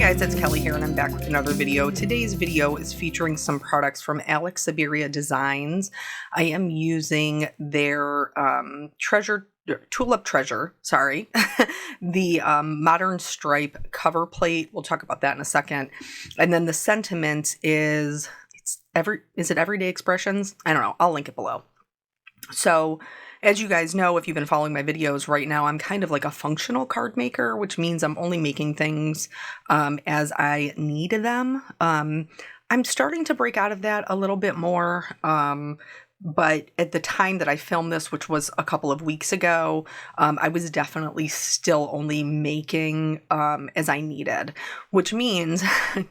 guys, it's Kelly here and I'm back with another video. Today's video is featuring some products from Alex Siberia Designs. I am using their Tulip Treasure, the Modern Stripe cover plate. We'll talk about that in a second. And then the sentiment is, is it Everyday Expressions? I don't know. I'll link it below. So, as you guys know, if you've been following my videos right now, I'm kind of like a functional card maker, which means I'm only making things as I need them. I'm starting to break out of that a little bit more. But at the time that I filmed this, which was a couple of weeks ago, I was definitely still only making as I needed, which means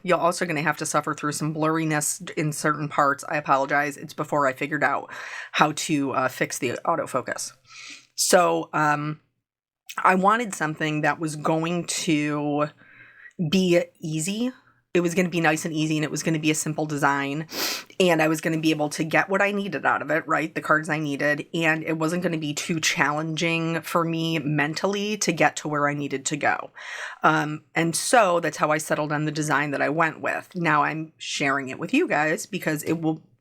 you're also going to have to suffer through some blurriness in certain parts. I apologize. It's before I figured out how to fix the autofocus. So I wanted something that was going to be easy. It was going to be nice and easy, and it was going to be a simple design, and I was going to be able to get what I needed out of it, right? The cards I needed, and it wasn't going to be too challenging for me mentally to get to where I needed to go. And so that's how I settled on the design that I went with. Now I'm sharing it with you guys because it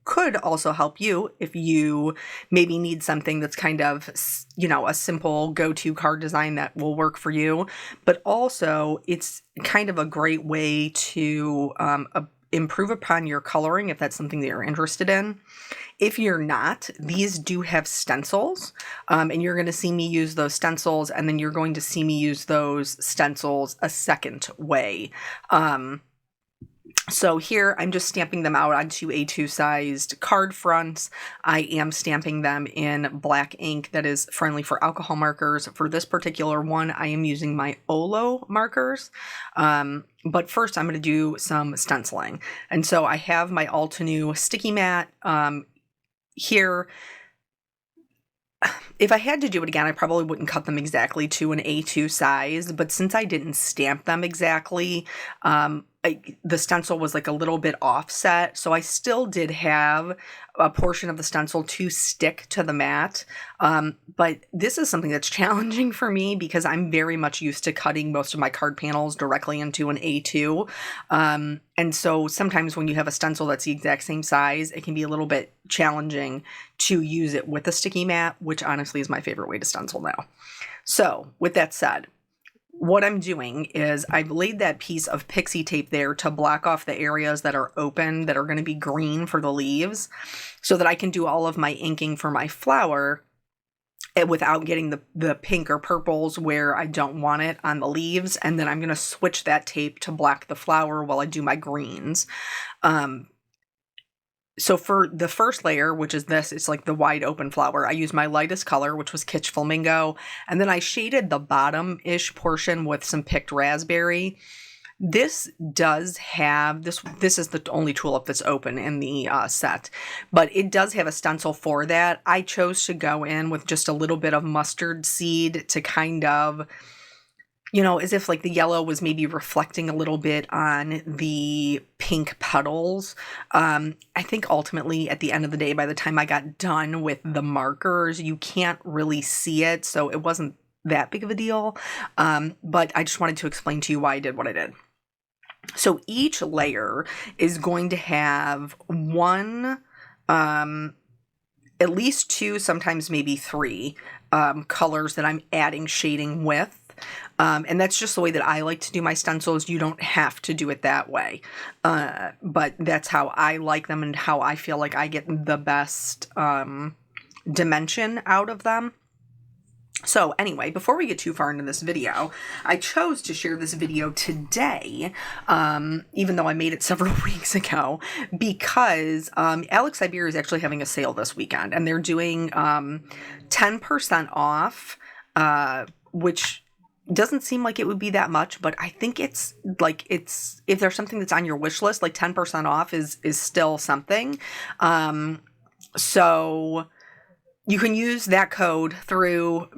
could also help you if you maybe need something that's kind of, you know, a simple go-to card design that will work for you. But also it's kind of a great way to improve upon your coloring if that's something that you're interested in. If you're not, these do have stencils, and you're going to see me use those stencils, and then you're going to see me use those stencils a second way. So here I'm just stamping them out onto A2 sized card fronts. I am stamping them in black ink that is friendly for alcohol markers. For this particular one, I am using my Olo markers. But first I'm going to do some stenciling. And so I have my Altenew sticky mat here. If I had to do it again, I probably wouldn't cut them exactly to an A2 size, but since I didn't stamp them exactly, the stencil was like a little bit offset, so I still did have a portion of the stencil to stick to the mat, but this is something that's challenging for me because I'm very much used to cutting most of my card panels directly into an A2, and so sometimes when you have a stencil that's the exact same size, it can be a little bit challenging to use it with a sticky mat, which honestly is my favorite way to stencil now. So with that said, what I'm doing is I've laid that piece of pixie tape there to block off the areas that are open, that are going to be green for the leaves, so that I can do all of my inking for my flower without getting the pink or purples where I don't want it on the leaves. And then I'm going to switch that tape to block the flower while I do my greens. So for the first layer, which is this, it's like the wide open flower, I used my lightest color, which was Kitsch Flamingo, and then I shaded the bottom-ish portion with some picked raspberry. This does have, this is the only tulip that's open in the set, but it does have a stencil for that. I chose to go in with just a little bit of mustard seed to kind of, you know, as if like the yellow was maybe reflecting a little bit on the pink petals. I think ultimately at the end of the day, by the time I got done with the markers, you can't really see it. So it wasn't that big of a deal. But I just wanted to explain to you why I did what I did. So each layer is going to have one, at least two, sometimes maybe three colors that I'm adding shading with. And that's just the way that I like to do my stencils. You don't have to do it that way. But that's how I like them and how I feel like I get the best dimension out of them. So anyway, before we get too far into this video, I chose to share this video today, even though I made it several weeks ago, because Alex Siberia is actually having a sale this weekend, and they're doing 10% off, which doesn't seem like it would be that much, but I think it's if there's something that's on your wish list, like 10% off is still something. So you can use that code through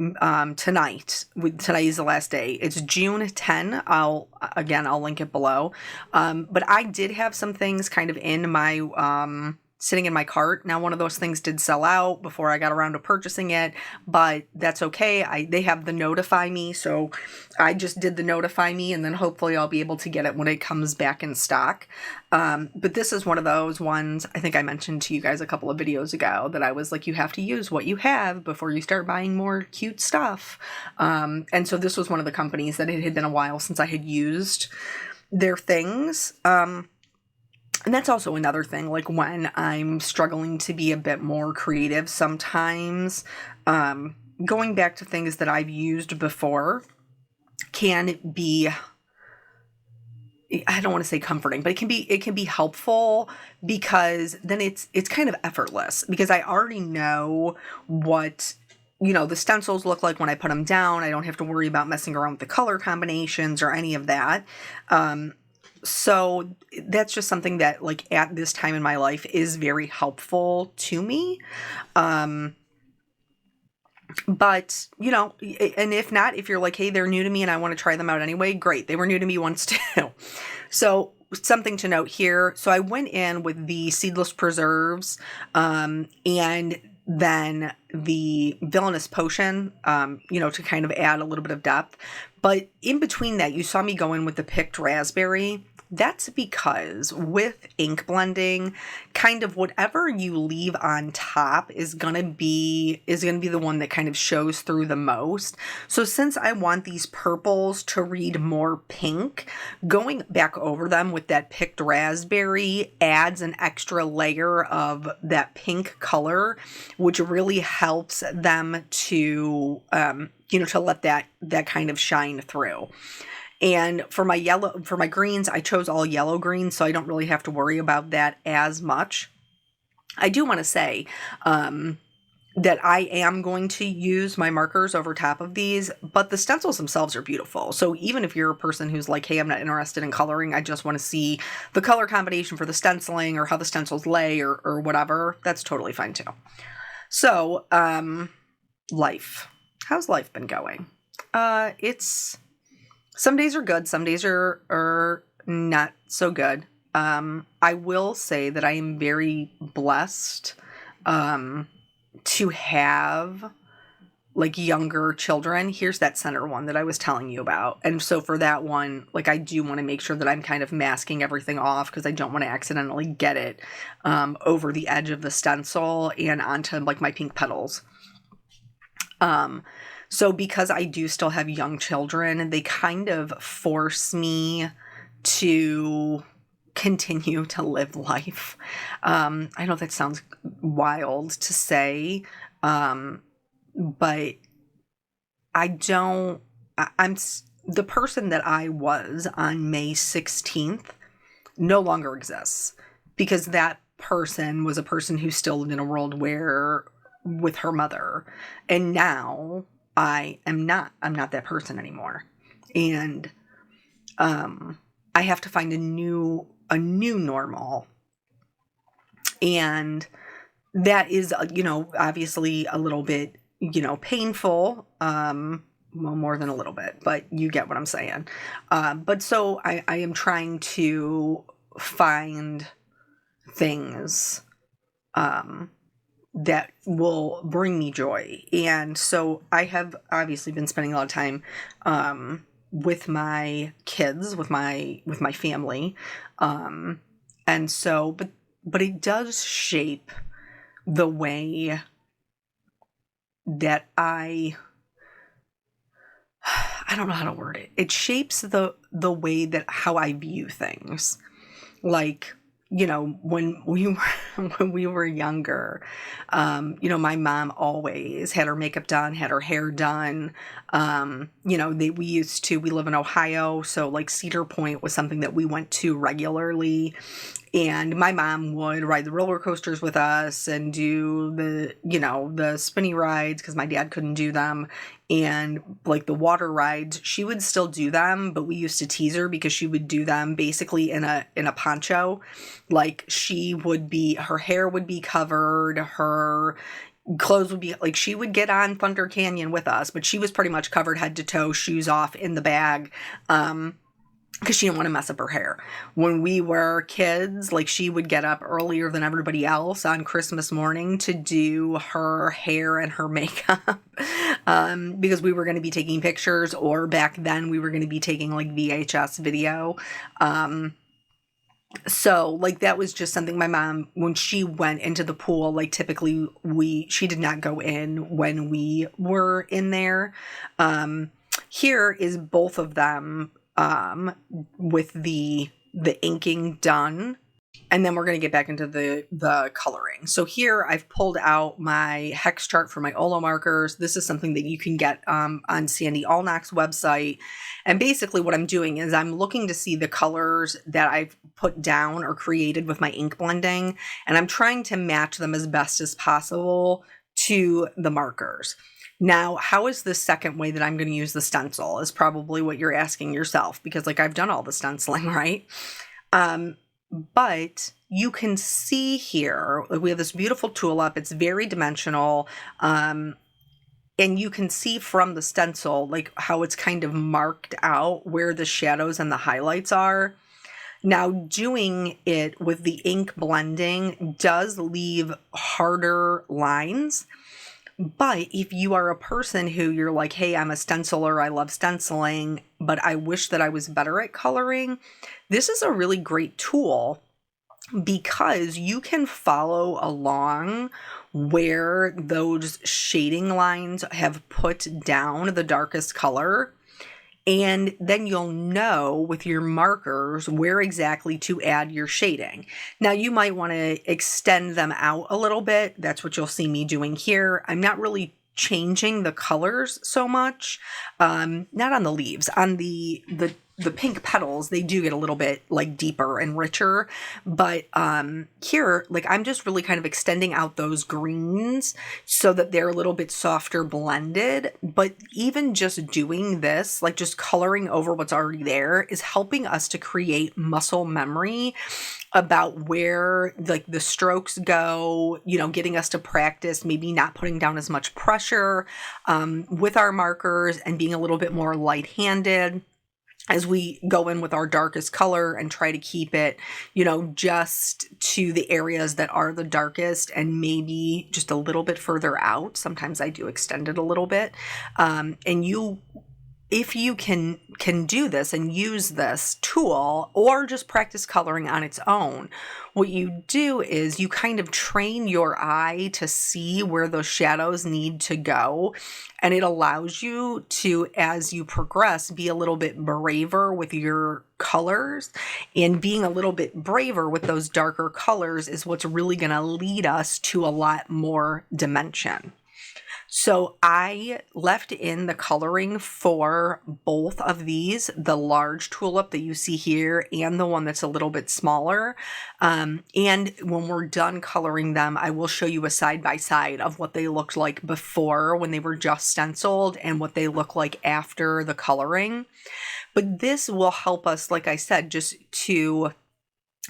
tonight. Tonight is the last day. It's June 10. I'll link it below. But I did have some things kind of in my sitting in my cart. Now, one of those things did sell out before I got around to purchasing it, but that's okay. They have the notify me, so I just did the notify me, and then hopefully I'll be able to get it when it comes back in stock. But this is one of those ones, I think I mentioned to you guys a couple of videos ago, that I was like, you have to use what you have before you start buying more cute stuff. And so this was one of the companies that it had been a while since I had used their things. And that's also another thing, like when I'm struggling to be a bit more creative sometimes, going back to things that I've used before can be, I don't want to say comforting, but it can be helpful, because then it's kind of effortless, because I already know what, the stencils look like when I put them down. I don't have to worry about messing around with the color combinations or any of that. So that's just something that, like, at this time in my life is very helpful to me. But, and if not, if you're like, hey, they're new to me and I want to try them out anyway, great. They were new to me once too. So something to note here. So I went in with the seedless preserves, and then the villainous potion, to kind of add a little bit of depth. But in between that, you saw me go in with the picked raspberry. That's because with ink blending, kind of whatever you leave on top is gonna be the one that kind of shows through the most. So since I want these purples to read more pink, going back over them with that picked raspberry adds an extra layer of that pink color, which really helps them to to let that kind of shine through. And for my greens, I chose all yellow greens, so I don't really have to worry about that as much. I do want to say that I am going to use my markers over top of these, but the stencils themselves are beautiful. So even if you're a person who's like, hey, I'm not interested in coloring, I just want to see the color combination for the stenciling or how the stencils lay or whatever, that's totally fine too. So, life. How's life been going? Some days are good. Some days are not so good. I will say that I am very blessed to have like younger children. Here's that center one that I was telling you about. And so for that one, like, I do want to make sure that I'm kind of masking everything off, because I don't want to accidentally get it over the edge of the stencil and onto like my pink petals. So because I do still have young children, they kind of force me to continue to live life. I know that sounds wild to say, but I'm the person that I was on May 16th no longer exists, because that person was a person who still lived in a world with her mother. And now I'm not that person anymore. And, I have to find a new normal. And that is, obviously a little bit, painful. Well, more than a little bit, but you get what I'm saying. But so I am trying to find things, that will bring me joy. And so I have obviously been spending a lot of time with my kids, with my family. And so but it does shape the way that I don't know how to word it. It shapes the way that how I view things. Like, when we were younger, my mom always had her makeup done, had her hair done. We live in Ohio, so like Cedar Point was something that we went to regularly. And my mom would ride the roller coasters with us and do the spinny rides, because my dad couldn't do them. And like the water rides, she would still do them, but we used to tease her because she would do them basically in a poncho. Like, her hair would be covered, her clothes would be like, she would get on Thunder Canyon with us, but she was pretty much covered head to toe, shoes off, in the bag. because she didn't want to mess up her hair. When we were kids, like, she would get up earlier than everybody else on Christmas morning to do her hair and her makeup because we were going to be taking pictures, or back then we were going to be taking like VHS video. So like that was just something my mom, when she went into the pool, like typically she did not go in when we were in there. Here is both of them with the inking done. And then we're going to get back into the coloring. So here I've pulled out my hex chart for my Olo markers. This is something that you can get on Sandy Allnock's website. And basically what I'm doing is I'm looking to see the colors that I've put down or created with my ink blending. And I'm trying to match them as best as possible to the markers. Now, how is the second way that I'm going to use the stencil is probably what you're asking yourself, because like I've done all the stenciling, right? But you can see here, we have this beautiful tulip. It's very dimensional. And you can see from the stencil, like how it's kind of marked out where the shadows and the highlights are. Now, doing it with the ink blending does leave harder lines. But if you are a person who you're like, hey, I'm a stenciler, I love stenciling, but I wish that I was better at coloring, this is a really great tool because you can follow along where those shading lines have put down the darkest color. And then you'll know with your markers where exactly to add your shading. Now you might want to extend them out a little bit. That's what you'll see me doing here. I'm not really changing the colors so much. Not on the leaves. On the pink petals, they do get a little bit like deeper and richer, but here, like I'm just really kind of extending out those greens so that they're a little bit softer blended. But even just doing this, like just coloring over what's already there, is helping us to create muscle memory about where like the strokes go, you know, getting us to practice, maybe not putting down as much pressure with our markers and being a little bit more light-handed as we go in with our darkest color and try to keep it, you know, just to the areas that are the darkest and maybe just a little bit further out. Sometimes I do extend it a little bit. If you can do this and use this tool or just practice coloring on its own, what you do is you kind of train your eye to see where those shadows need to go. And it allows you to, as you progress, be a little bit braver with your colors. And being a little bit braver with those darker colors is what's really going to lead us to a lot more dimension. So I left in the coloring for both of these, the large tulip that you see here and the one that's a little bit smaller. And when we're done coloring them, I will show you a side-by-side of what they looked like before when they were just stenciled and what they look like after the coloring. But this will help us, like I said, just to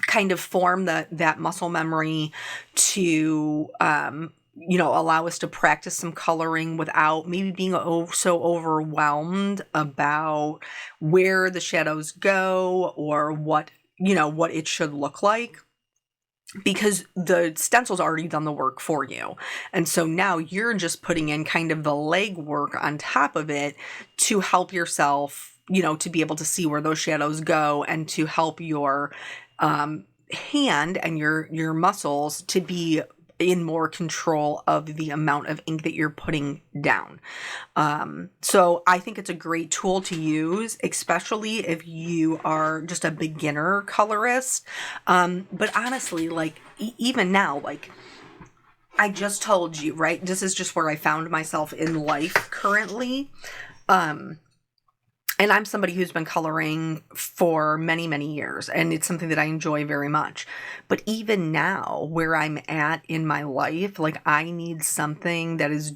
kind of form that muscle memory to allow us to practice some coloring without maybe being so overwhelmed about where the shadows go or what it should look like. Because the stencil's already done the work for you. And so now you're just putting in kind of the legwork on top of it to help yourself, to be able to see where those shadows go and to help your hand and your muscles to be in more control of the amount of ink that you're putting down. So I think it's a great tool to use, especially if you are just a beginner colorist. But honestly, like even now, like I just told you, right? This is just where I found myself in life currently. And I'm somebody who's been coloring for many, many years, and it's something that I enjoy very much. But even now, where I'm at in my life, like I need something that is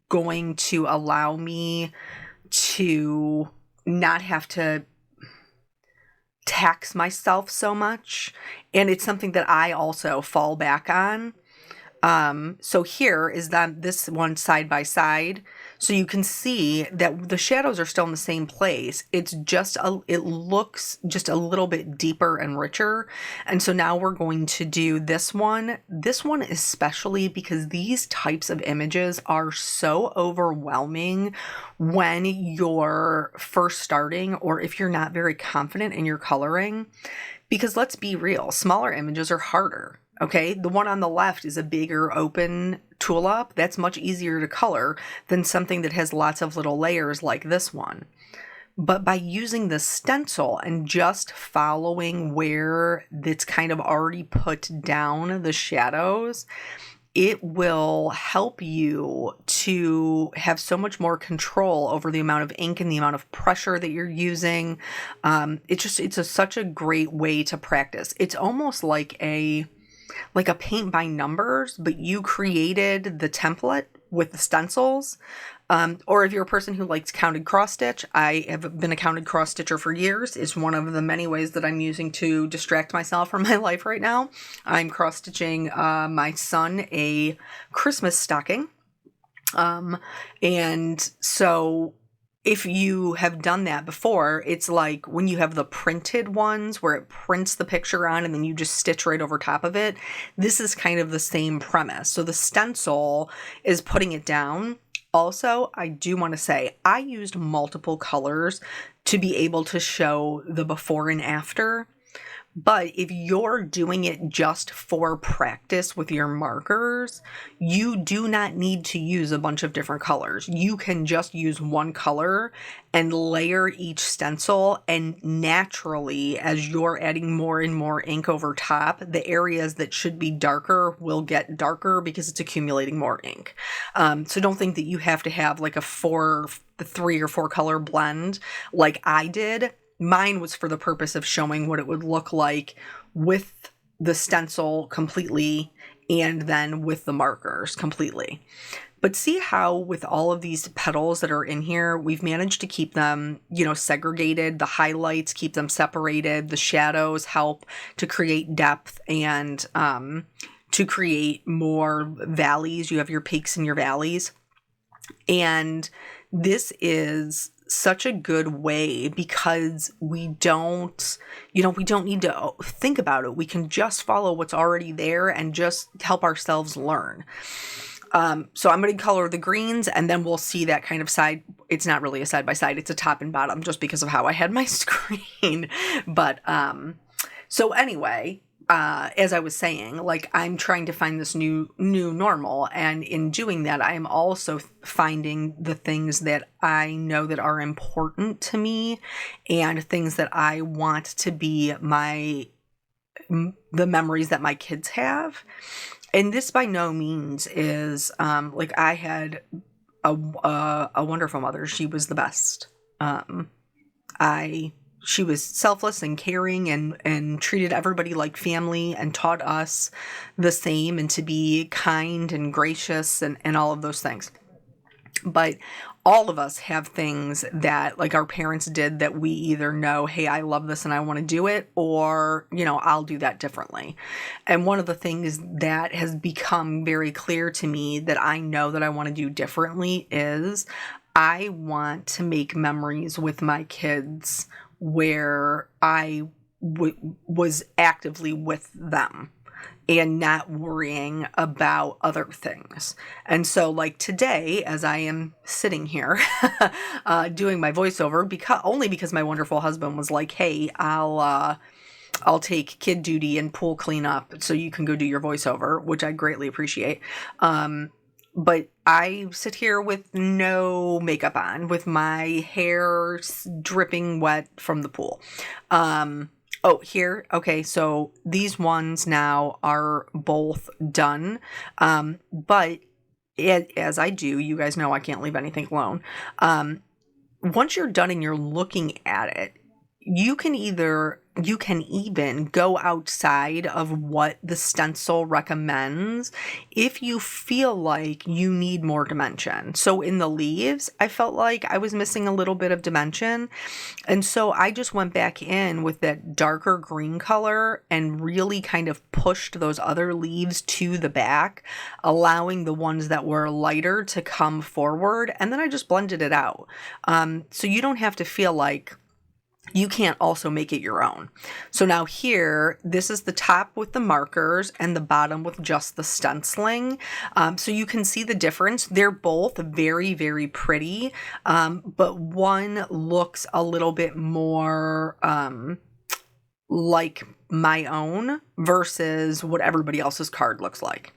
going to allow me to not have to tax myself so much. And it's something that I also fall back on. So here is that this one side by side. So you can see that the shadows are still in the same place. It's just, it looks just a little bit deeper and richer. And so now we're going to do this one especially because these types of images are so overwhelming when you're first starting, or if you're not very confident in your coloring, because let's be real, smaller images are harder. Okay, the one on the left is a bigger open tulip. That's much easier to color than something that has lots of little layers like this one. But by using the stencil and just following where it's kind of already put down the shadows, it will help you to have so much more control over the amount of ink and the amount of pressure that you're using. It's such a great way to practice. It's almost like a paint by numbers, but you created the template with the stencils. Or if you're a person who likes counted cross stitch, I have been a counted cross stitcher for years. It's one of the many ways that I'm using to distract myself from my life right now. I'm cross stitching my son a Christmas stocking. And so if you have done that before, it's like when you have the printed ones where it prints the picture on and then you just stitch right over top of it. This is kind of the same premise. So the stencil is putting it down. Also, I do want to say I used multiple colors to be able to show the before and after. But if you're doing it just for practice with your markers, you do not need to use a bunch of different colors. You can just use one color and layer each stencil, and naturally, as you're adding more and more ink over top, the areas that should be darker will get darker because it's accumulating more ink. So don't think that you have to have like a 3 or 4 color blend like I did. Mine was for the purpose of showing what it would look like with the stencil completely and then with the markers completely. But see how with all of these petals that are in here, we've managed to keep them, segregated. The highlights keep them separated. The shadows help to create depth and to create more valleys. You have your peaks and your valleys. And this is such a good way because we don't need to think about it. We can just follow what's already there and just help ourselves learn. So I'm going to color the greens and then we'll see that kind of side. It's not really a side by side. It's a top and bottom just because of how I had my screen. But, so anyway, as I was saying, like I'm trying to find this new normal. And in doing that, I am also finding the things that I know that are important to me and things that I want to be the memories that my kids have. And this by no means is, like I had a wonderful mother. She was the best. She was selfless and caring and treated everybody like family and taught us the same and to be kind and gracious and all of those things. But all of us have things that like our parents did that we either know, hey, I love this and I want to do it, or, I'll do that differently. And one of the things that has become very clear to me that I know that I want to do differently is I want to make memories with my kids where I was actively with them and not worrying about other things. And so like today, as I am sitting here doing my voiceover, only because my wonderful husband was like, hey, I'll take kid duty and pool cleanup so you can go do your voiceover, which I greatly appreciate. But I sit here with no makeup on, with my hair dripping wet from the pool. Here. Okay, so these ones now are both done. But as I do, you guys know I can't leave anything alone. Once you're done and you're looking at it, you can either you can even go outside of what the stencil recommends if you feel like you need more dimension. So in the leaves, I felt like I was missing a little bit of dimension. And so I just went back in with that darker green color and really kind of pushed those other leaves to the back, allowing the ones that were lighter to come forward. And then I just blended it out. So you don't have to feel like you can't also make it your own. So now here, this is the top with the markers and the bottom with just the stenciling. So you can see the difference. They're both very, very pretty, but one looks a little bit more like my own versus what everybody else's card looks like.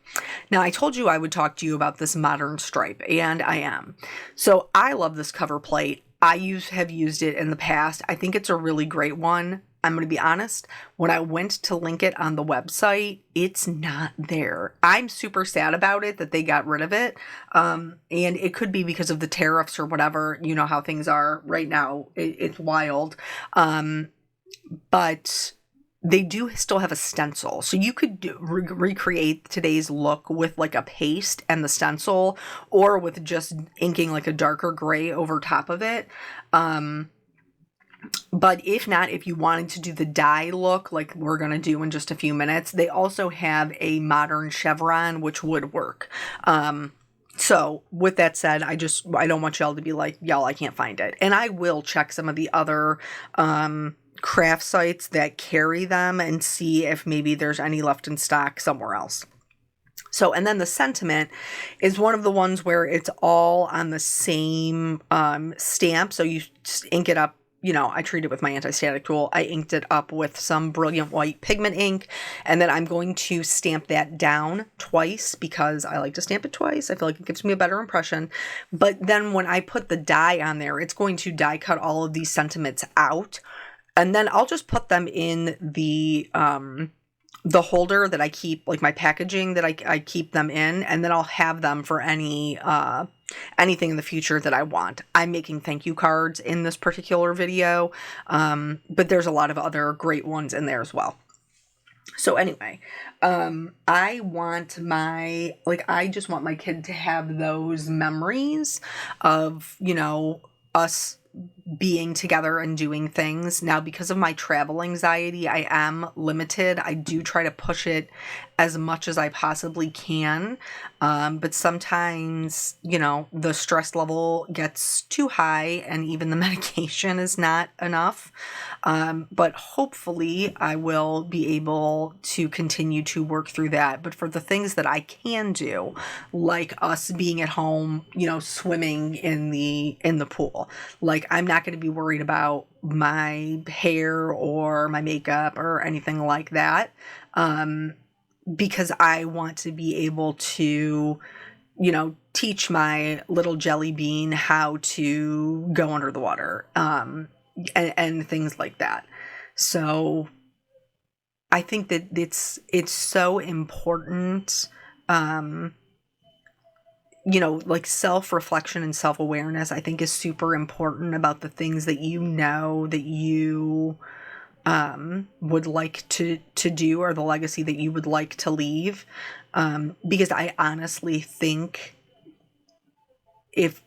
Now, I told you I would talk to you about this modern stripe, and I am. So I love this cover plate. I have used it in the past. I think it's a really great one. I'm going to be honest. When I went to link it on the website, it's not there. I'm super sad about it that they got rid of it. And it could be because of the tariffs or whatever. You know how things are right now. It's wild. But they do still have a stencil. So you could recreate today's look with like a paste and the stencil, or with just inking like a darker gray over top of it. But if not, if you wanted to do the dye look like we're going to do in just a few minutes, they also have a modern chevron, which would work. So with that said, I don't want y'all to be like, y'all, I can't find it. And I will check some of the other, craft sites that carry them and see if maybe there's any left in stock somewhere else. So, and then the sentiment is one of the ones where it's all on the same stamp. So you just ink it up. You know, I treat it with my anti-static tool. I inked it up with some Brilliant White pigment ink, and then I'm going to stamp that down twice because I like to stamp it twice. I feel like it gives me a better impression. But then when I put the die on there, it's going to die cut all of these sentiments out. And then I'll just put them in the holder that I keep, like my packaging that I keep them in, and then I'll have them for anything in the future that I want. I'm making thank you cards in this particular video, but there's a lot of other great ones in there as well. So anyway, I just want my kid to have those memories of, you know, us being together and doing things. Now, because of my travel anxiety, I am limited. I do try to push it as much as I possibly can. But sometimes, you know, the stress level gets too high and even the medication is not enough. But hopefully I will be able to continue to work through that. But for the things that I can do, like us being at home, you know, swimming in the pool, like I'm not going to be worried about my hair or my makeup or anything like that. Because I want to be able to, you know, teach my little jelly bean how to go under the water, and things like that. So I think that it's so important, you know, like self-reflection and self-awareness, I think is super important about the things that you know that you would like to do, or the legacy that you would like to leave. Because I honestly think if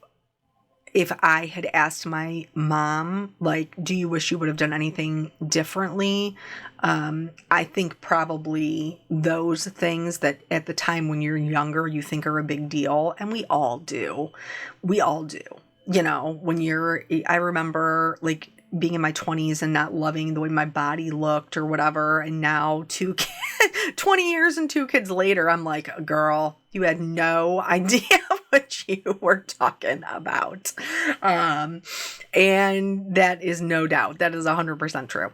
I had asked my mom, like, do you wish you would have done anything differently? I think probably those things that at the time when you're younger, you think are a big deal. And we all do. You know, I remember like being in my 20s and not loving the way my body looked or whatever. And now 20 years and 2 kids later, I'm like, girl, you had no idea what you were talking about. And that is no doubt. That is 100% true.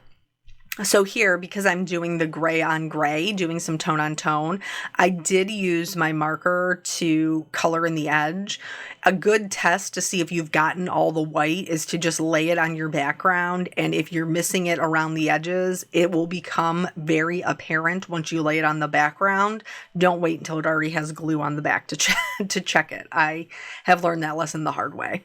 So here, because I'm doing the gray on gray, doing some tone on tone, I did use my marker to color in the edge. A good test to see if you've gotten all the white is to just lay it on your background. And if you're missing it around the edges, it will become very apparent once you lay it on the background. Don't wait until it already has glue on the back to check it. I have learned that lesson the hard way.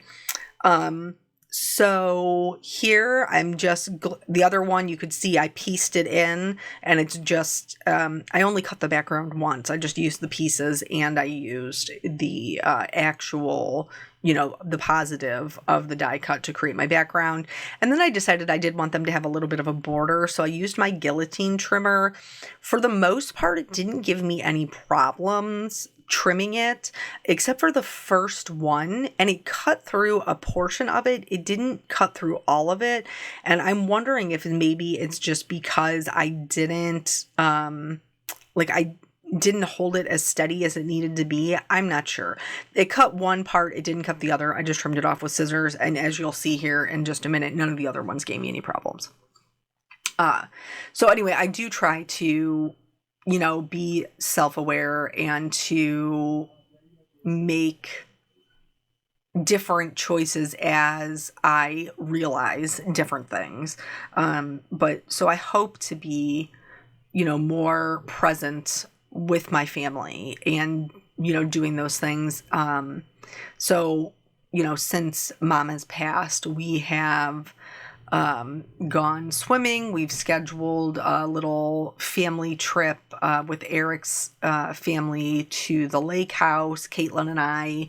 So here I'm just, the other one you could see I pieced it in, and it's just, I only cut the background once. I just used the pieces, and I used the actual, the positive of the die cut to create my background. And then I decided I did want them to have a little bit of a border. So I used my guillotine trimmer. For the most part, it didn't give me any problems trimming it, except for the first one, and it cut through a portion of it. It didn't cut through all of it, and I'm wondering if maybe it's just because I didn't I didn't hold it as steady as it needed to be. I'm not sure. It cut one part, it didn't cut the other. I just trimmed it off with scissors, and as you'll see here in just a minute, none of the other ones gave me any problems. So anyway, I do try to be self-aware and to make different choices as I realize different things. But so I hope to be, more present with my family and, doing those things. So, since Mom has passed, we have gone swimming. We've scheduled a little family trip with Eric's family to the lake house, Caitlin and I,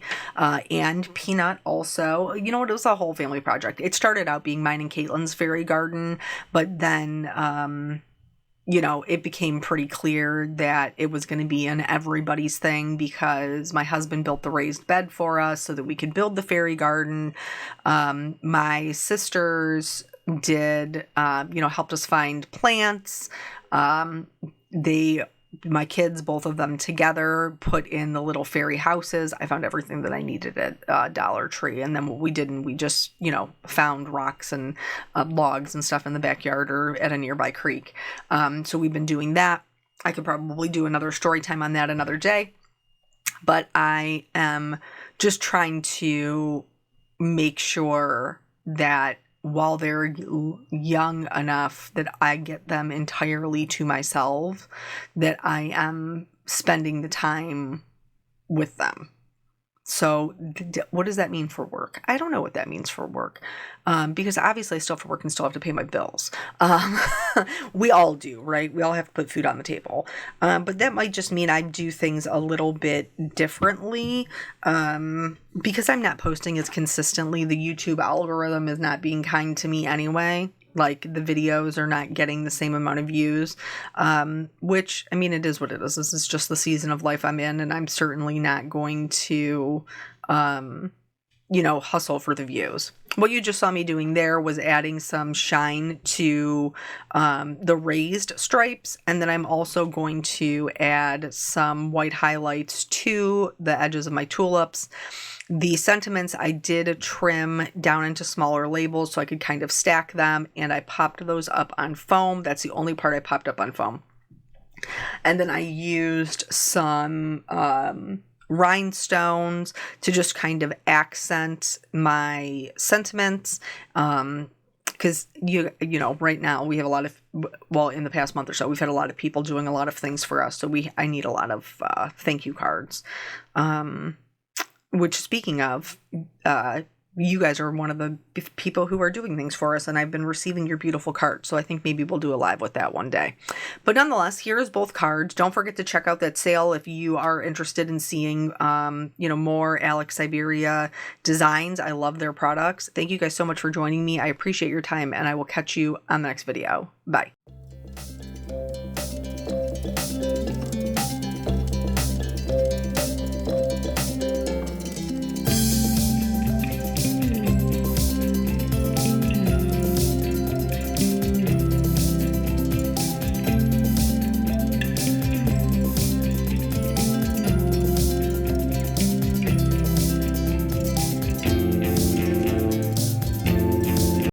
and Peanut also. It was a whole family project. It started out being mine and Caitlin's fairy garden, but then it became pretty clear that it was going to be an everybody's thing, because my husband built the raised bed for us so that we could build the fairy garden. My sisters did, helped us find plants. My kids, both of them together, put in the little fairy houses. I found everything that I needed at Dollar Tree. And then what we did, and we just, found rocks and logs and stuff in the backyard or at a nearby creek. So we've been doing that. I could probably do another story time on that another day. But I am just trying to make sure that while they're young enough that I get them entirely to myself, that I am spending the time with them. So what does that mean for work? I don't know what that means for work, because obviously I still have to work and still have to pay my bills. We all do, right? We all have to put food on the table. But that might just mean I do things a little bit differently, because I'm not posting as consistently. The YouTube algorithm is not being kind to me anyway. Like, the videos are not getting the same amount of views, which, I mean, it is what it is. This is just the season of life I'm in, and I'm certainly not going to, hustle for the views. What you just saw me doing there was adding some shine to the raised stripes, and then I'm also going to add some white highlights to the edges of my tulips. The sentiments I did trim down into smaller labels so I could kind of stack them, and I popped those up on foam. That's the only part I popped up on foam. And then I used some rhinestones to just kind of accent my sentiments. Because, right now we have a lot of, in the past month or so, we've had a lot of people doing a lot of things for us. So I need a lot of thank you cards. Which, speaking of, you guys are one of the people who are doing things for us, and I've been receiving your beautiful cards, so I think maybe we'll do a live with that one day. But nonetheless, here's both cards. Don't forget to check out that sale if you are interested in seeing, more Alex Siberia designs. I love their products. Thank you guys so much for joining me. I appreciate your time, and I will catch you on the next video. Bye.